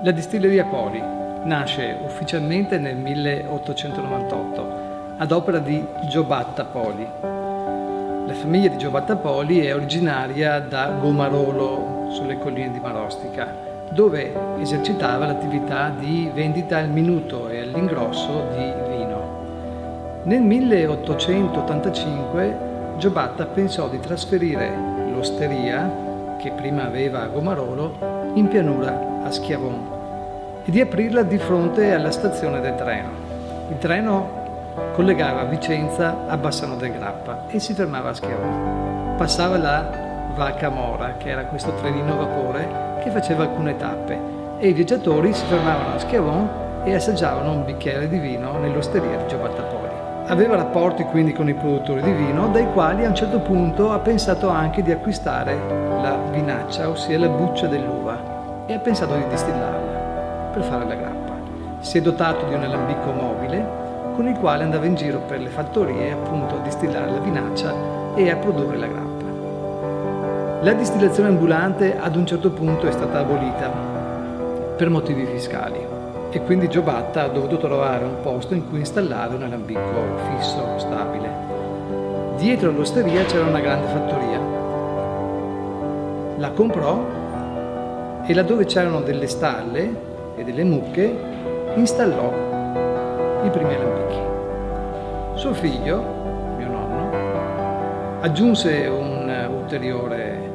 La distilleria Poli nasce ufficialmente nel 1898 ad opera di Giobatta Poli. La famiglia di Giobatta Poli è originaria da Gomarolo, sulle colline di Marostica, dove esercitava l'attività di vendita al minuto e all'ingrosso di vino. Nel 1885 Giobatta pensò di trasferire l'osteria, che prima aveva a Gomarolo, in pianura a Schiavon e di aprirla di fronte alla stazione del treno. Il treno collegava Vicenza a Bassano del Grappa e si fermava a Schiavon. Passava la Vacca Mora, che era questo trenino a vapore che faceva alcune tappe, e i viaggiatori si fermavano a Schiavon e assaggiavano un bicchiere di vino nell'osteria di Giobatta Poli. Aveva rapporti quindi con i produttori di vino, dai quali a un certo punto ha pensato anche di acquistare la vinaccia, ossia la buccia dell'uva, e ha pensato di distillarla per fare la grappa. Si è dotato di un alambico mobile con il quale andava in giro per le fattorie appunto a distillare la vinaccia e a produrre la grappa. La distillazione ambulante ad un certo punto è stata abolita per motivi fiscali e quindi Giobatta ha dovuto trovare un posto in cui installare un alambico fisso, stabile. Dietro all'osteria c'era una grande fattoria. La comprò e laddove c'erano delle stalle e delle mucche installò i primi alambichi. Suo figlio, mio nonno, aggiunse un ulteriore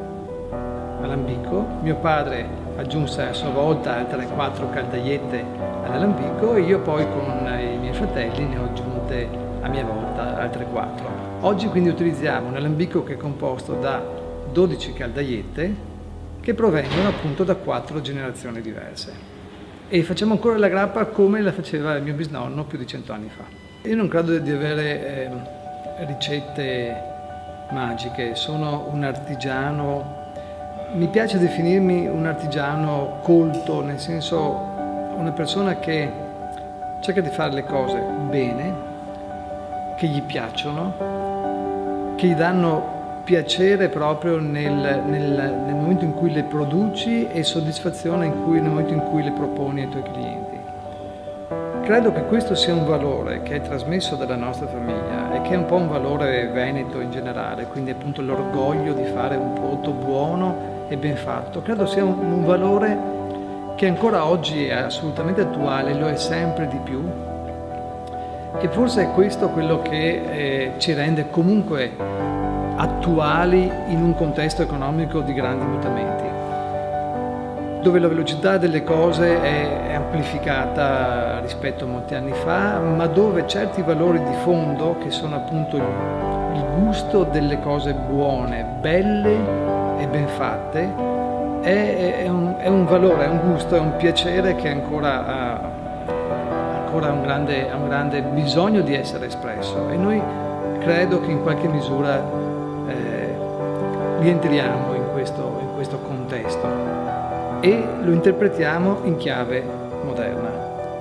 alambico, mio padre aggiunse a sua volta altre 4 caldaiette all'alambico e io poi con i miei fratelli ne ho aggiunte a mia volta altre 4. Oggi quindi utilizziamo un alambico che è composto da 12 caldaiette che provengono appunto da 4 generazioni diverse. E facciamo ancora la grappa come la faceva il mio bisnonno più di 100 anni fa. Io non credo di avere ricette magiche, sono un artigiano, mi piace definirmi un artigiano colto, nel senso una persona che cerca di fare le cose bene, che gli piacciono, che gli danno piacere proprio nel momento in cui le produci e soddisfazione nel momento in cui le proponi ai tuoi clienti. Credo che questo sia un valore che è trasmesso dalla nostra famiglia e che è un po' un valore veneto in generale, quindi appunto l'orgoglio di fare un prodotto buono e ben fatto. Credo sia un valore che ancora oggi è assolutamente attuale, lo è sempre di più e forse è questo quello che ci rende comunque attuali in un contesto economico di grandi mutamenti, dove la velocità delle cose è amplificata rispetto a molti anni fa, ma dove certi valori di fondo, che sono appunto il gusto delle cose buone, belle e ben fatte, è un valore, è un gusto, è un piacere che ancora ha un grande bisogno di essere espresso e noi credo che in qualche misura rientriamo in questo contesto e lo interpretiamo in chiave moderna.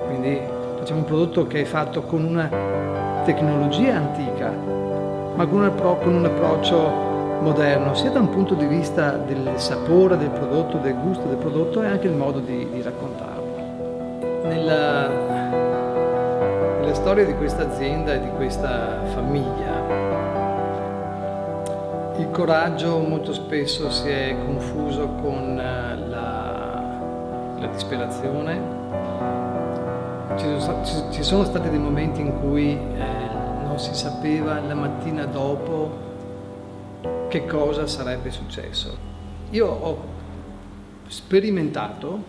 Quindi facciamo un prodotto che è fatto con una tecnologia antica, ma con un approccio moderno, sia da un punto di vista del sapore del prodotto, del gusto del prodotto e anche il modo di raccontarlo. Nella storia di questa azienda e di questa famiglia, il coraggio molto spesso si è confuso con la disperazione. Ci sono stati dei momenti in cui non si sapeva la mattina dopo che cosa sarebbe successo. Io ho sperimentato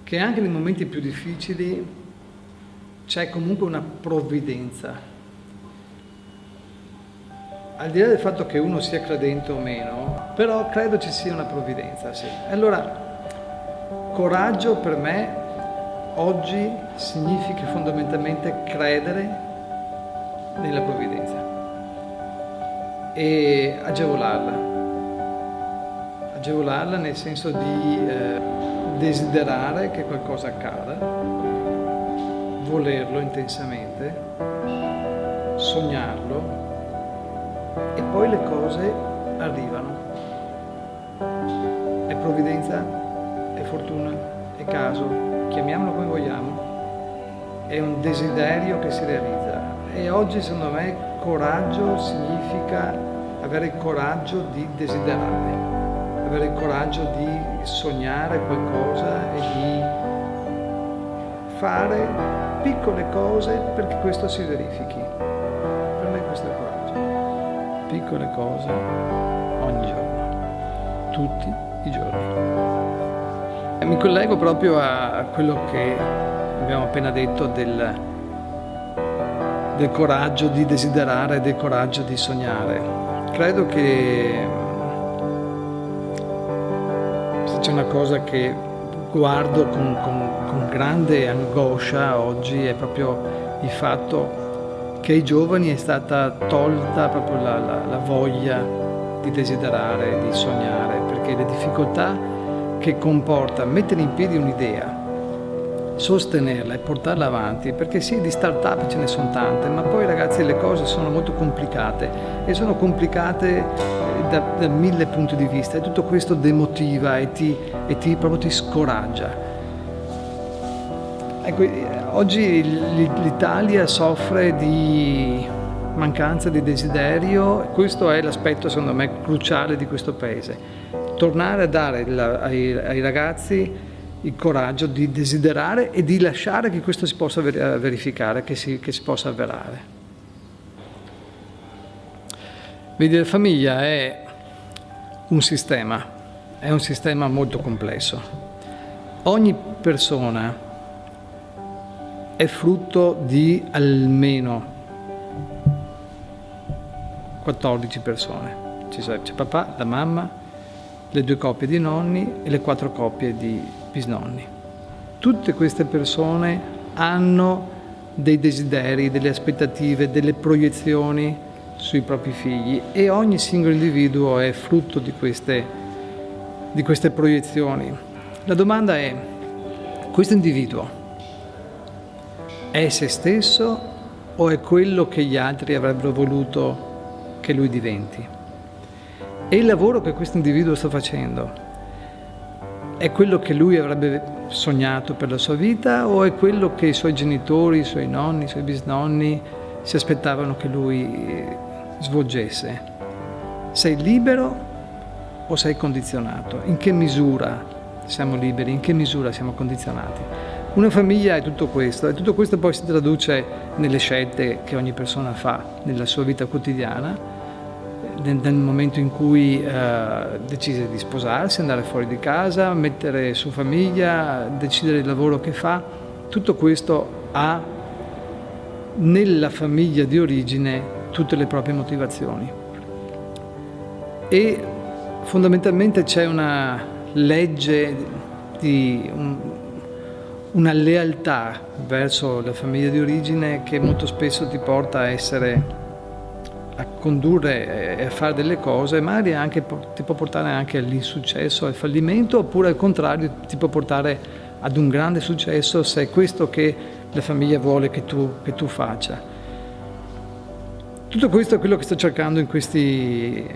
che anche nei momenti più difficili c'è comunque una provvidenza. Al di là del fatto che uno sia credente o meno, però credo ci sia una provvidenza, sì. Allora, coraggio per me oggi significa fondamentalmente credere nella provvidenza e agevolarla nel senso di desiderare che qualcosa accada, volerlo intensamente, sognarlo e poi le cose arrivano. È provvidenza? È fortuna? è caso, chiamiamolo come vogliamo, è un desiderio che si realizza. E oggi secondo me coraggio significa avere il coraggio di desiderare, avere il coraggio di sognare qualcosa e di fare piccole cose perché questo si verifichi. Per me questo è il coraggio. Piccole cose ogni giorno, tutti i giorni. E mi collego proprio a quello che abbiamo appena detto del coraggio di desiderare, del coraggio di sognare. Credo che se c'è una cosa che guardo con grande angoscia oggi è proprio il fatto che ai giovani è stata tolta proprio la voglia di desiderare, di sognare, perché le difficoltà che comporta mettere in piedi un'idea, sostenerla e portarla avanti, perché sì, di start-up ce ne sono tante, ma poi ragazzi le cose sono molto complicate e sono complicate da 1000 punti di vista, e tutto questo demotiva e proprio ti scoraggia. Ecco, oggi l'Italia soffre di mancanza di desiderio, questo è l'aspetto secondo me cruciale di questo paese. Tornare a dare ai ragazzi il coraggio di desiderare e di lasciare che questo si possa verificare, che si possa avverare. Vedi, la famiglia è un sistema molto complesso. Ogni persona è frutto di almeno 14 persone. C'è papà, la mamma, le 2 coppie di nonni e le 4 coppie di bisnonni. Tutte queste persone hanno dei desideri, delle aspettative, delle proiezioni sui propri figli, e ogni singolo individuo è frutto di queste proiezioni. La domanda è: questo individuo è se stesso o è quello che gli altri avrebbero voluto che lui diventi? E il lavoro che questo individuo sta facendo è quello che lui avrebbe sognato per la sua vita, o è quello che i suoi genitori, i suoi nonni, i suoi bisnonni si aspettavano che lui svolgesse? Sei libero o sei condizionato? In che misura siamo liberi? In che misura siamo condizionati? Una famiglia è tutto questo, e tutto questo poi si traduce nelle scelte che ogni persona fa nella sua vita quotidiana, nel momento in cui decide di sposarsi, andare fuori di casa, mettere su famiglia, decidere il lavoro che fa. Tutto questo ha nella famiglia di origine tutte le proprie motivazioni, e fondamentalmente c'è una legge una lealtà verso la famiglia di origine che molto spesso ti porta a condurre e a fare delle cose, magari anche ti può portare anche all'insuccesso, al fallimento, oppure al contrario ti può portare ad un grande successo se è questo che la famiglia vuole che tu faccia. Tutto questo è quello che sto cercando in questi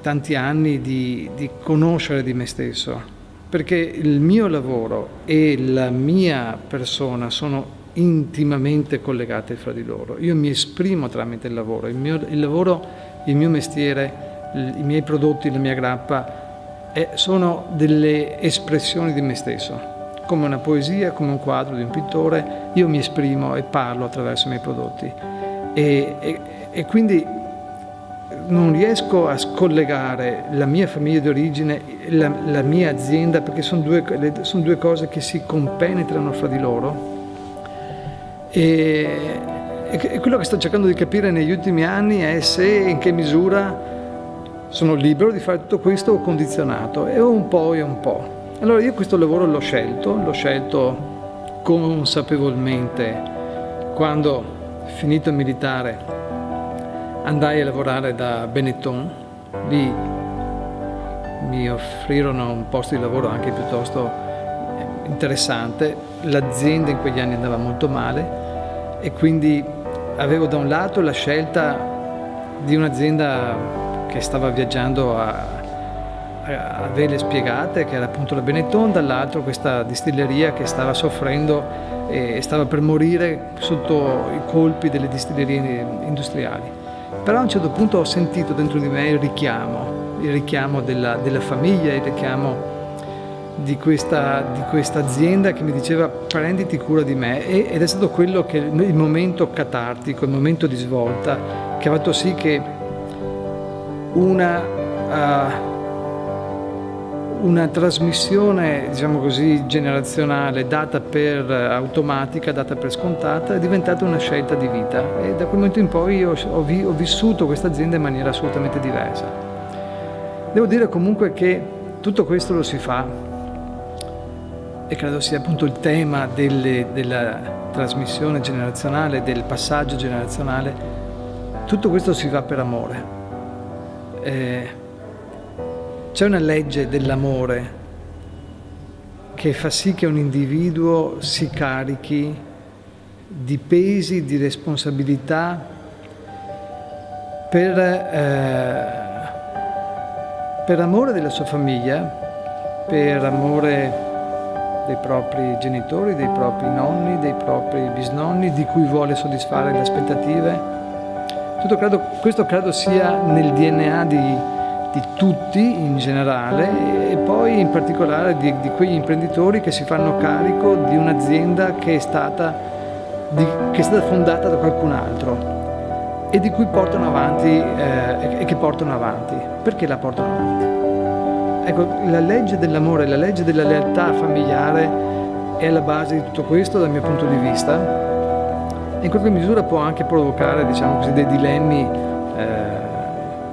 tanti anni di conoscere di me stesso, perché il mio lavoro e la mia persona sono intimamente collegate fra di loro. Io mi esprimo tramite il lavoro, il mio mestiere, i miei prodotti, la mia grappa sono delle espressioni di me stesso, come una poesia, come un quadro di un pittore. Io mi esprimo e parlo attraverso i miei prodotti, e quindi non riesco a scollegare la mia famiglia di origine e la mia azienda, perché sono due cose che si compenetrano fra di loro. E quello che sto cercando di capire negli ultimi anni è se e in che misura sono libero di fare tutto questo o condizionato, e un po' e un po'. Allora io questo lavoro l'ho scelto consapevolmente quando, finito il militare, andai a lavorare da Benetton. Lì mi offrirono un posto di lavoro anche piuttosto interessante. L'azienda in quegli anni andava molto male, e quindi avevo da un lato la scelta di un'azienda che stava viaggiando a vele spiegate, che era appunto la Benetton, dall'altro questa distilleria che stava soffrendo e stava per morire sotto i colpi delle distillerie industriali. Però a un certo punto ho sentito dentro di me il richiamo della famiglia, il richiamo di questa azienda che mi diceva prenditi cura di me, ed è stato quello che il momento catartico, il momento di svolta che ha fatto sì che una trasmissione, diciamo così, generazionale, data per automatica, data per scontata, è diventata una scelta di vita, e da quel momento in poi io ho vissuto questa azienda in maniera assolutamente diversa. Devo dire comunque che tutto questo lo si fa, e credo sia appunto il tema della trasmissione generazionale, del passaggio generazionale, tutto questo si fa per amore. C'è una legge dell'amore che fa sì che un individuo si carichi di pesi, di responsabilità per amore della sua famiglia, per amore dei propri genitori, dei propri nonni, dei propri bisnonni, di cui vuole soddisfare le aspettative. Questo credo sia nel DNA di tutti in generale, e poi in particolare di quegli imprenditori che si fanno carico di un'azienda che è stata fondata da qualcun altro e di cui portano avanti e che portano avanti. Perché la portano avanti? Ecco, la legge dell'amore, la legge della lealtà familiare è alla base di tutto questo dal mio punto di vista, e in qualche misura può anche provocare, diciamo così, dei dilemmi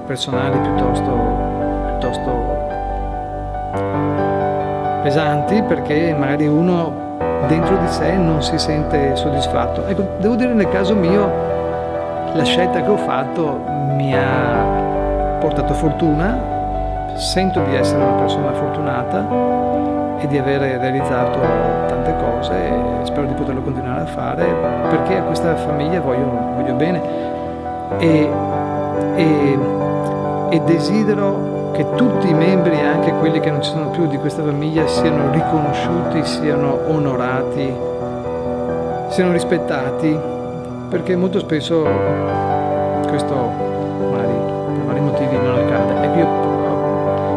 personali piuttosto pesanti, perché magari uno dentro di sé non si sente soddisfatto. Ecco, devo dire, nel caso mio la scelta che ho fatto mi ha portato fortuna. Sento di essere una persona fortunata e di avere realizzato tante cose, e spero di poterlo continuare a fare, perché a questa famiglia voglio bene, e desidero che tutti i membri, anche quelli che non ci sono più di questa famiglia, siano riconosciuti, siano onorati, siano rispettati, perché molto spesso questo magari per vari motivi non accade. Ecco,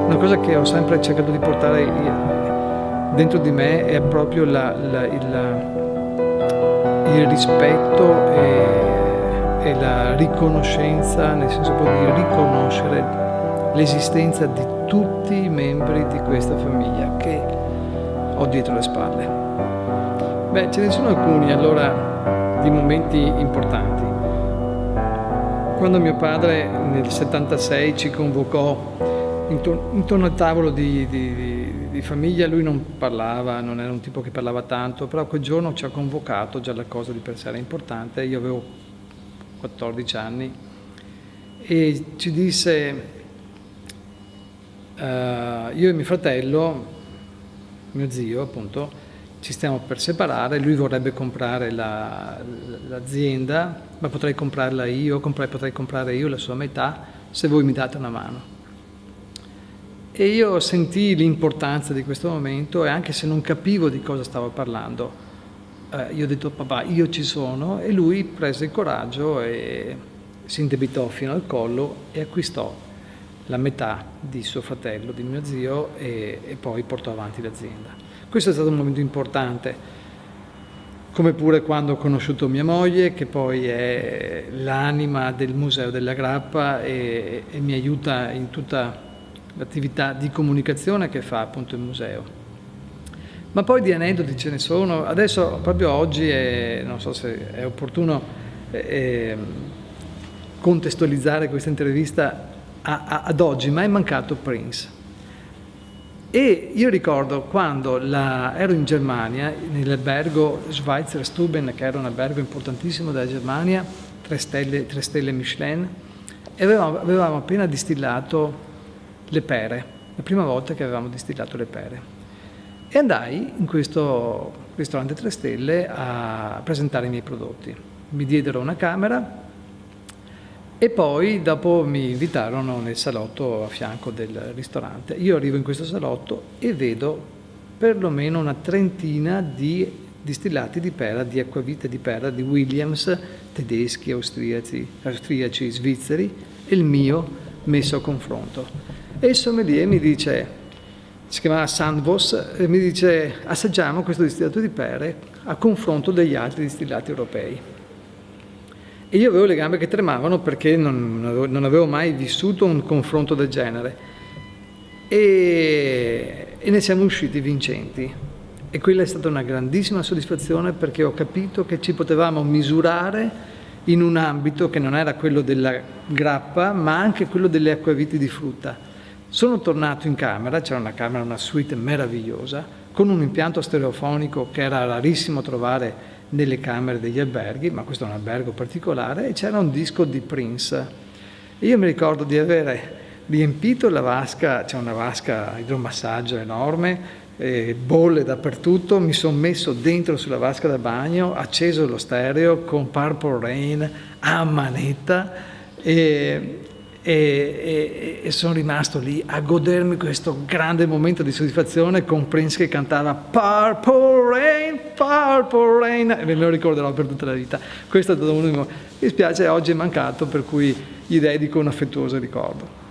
una cosa che ho sempre cercato di portare dentro di me è proprio il rispetto e la riconoscenza, nel senso proprio di riconoscere l'esistenza di tutti i membri di questa famiglia che ho dietro le spalle. Beh, ce ne sono alcuni allora di momenti importanti. Quando mio padre nel 76 ci convocò intorno al tavolo di famiglia, lui non parlava, non era un tipo che parlava tanto, però quel giorno ci ha convocato, già la cosa di per sé era importante. Io avevo 14 anni e ci disse, io e mio fratello, mio zio appunto, ci stiamo per separare, lui vorrebbe comprare l'azienda, ma potrei comprarla io, potrei comprare io la sua metà se voi mi date una mano. E io sentii l'importanza di questo momento, e anche se non capivo di cosa stavo parlando, io ho detto papà, io ci sono, e lui prese il coraggio e si indebitò fino al collo e acquistò la metà di suo fratello, di mio zio, e poi portò avanti l'azienda. Questo è stato un momento importante, come pure quando ho conosciuto mia moglie, che poi è l'anima del Museo della Grappa e mi aiuta in tutta l'attività di comunicazione che fa appunto il museo. Ma poi di aneddoti ce ne sono. Adesso, proprio oggi, non so se è opportuno contestualizzare questa intervista ad oggi, ma è mancato Prince. E io ricordo quando ero in Germania, nell'albergo Schweizer Stuben, che era un albergo importantissimo della Germania, 3 stelle Michelin, e avevamo appena distillato le pere, la prima volta che avevamo distillato le pere. E andai in questo ristorante 3 stelle a presentare i miei prodotti. Mi diedero una camera E poi dopo mi invitarono nel salotto a fianco del ristorante. Io arrivo in questo salotto e vedo perlomeno una trentina di distillati di pera, di acquavite di pera, di Williams, tedeschi, austriaci, svizzeri, e il mio messo a confronto. E il sommelier mi dice, si chiamava Sandvos, e mi dice: assaggiamo questo distillato di pere a confronto degli altri distillati europei. E io avevo le gambe che tremavano perché non avevo mai vissuto un confronto del genere. E ne siamo usciti vincenti. E quella è stata una grandissima soddisfazione, perché ho capito che ci potevamo misurare in un ambito che non era quello della grappa, ma anche quello delle acquaviti di frutta. Sono tornato in camera, c'era una suite meravigliosa, con un impianto stereofonico che era rarissimo trovare nelle camere degli alberghi, ma questo è un albergo particolare, e c'era un disco di Prince. E io mi ricordo di avere riempito la vasca, c'è una vasca a idromassaggio enorme, bolle dappertutto, mi sono messo dentro sulla vasca da bagno, acceso lo stereo con Purple Rain a manetta e sono rimasto lì a godermi questo grande momento di soddisfazione con Prince che cantava Purple Rain, e me lo ricorderò per tutta la vita. Questo è stato uno, mi dispiace, oggi è mancato, per cui gli dedico un affettuoso ricordo.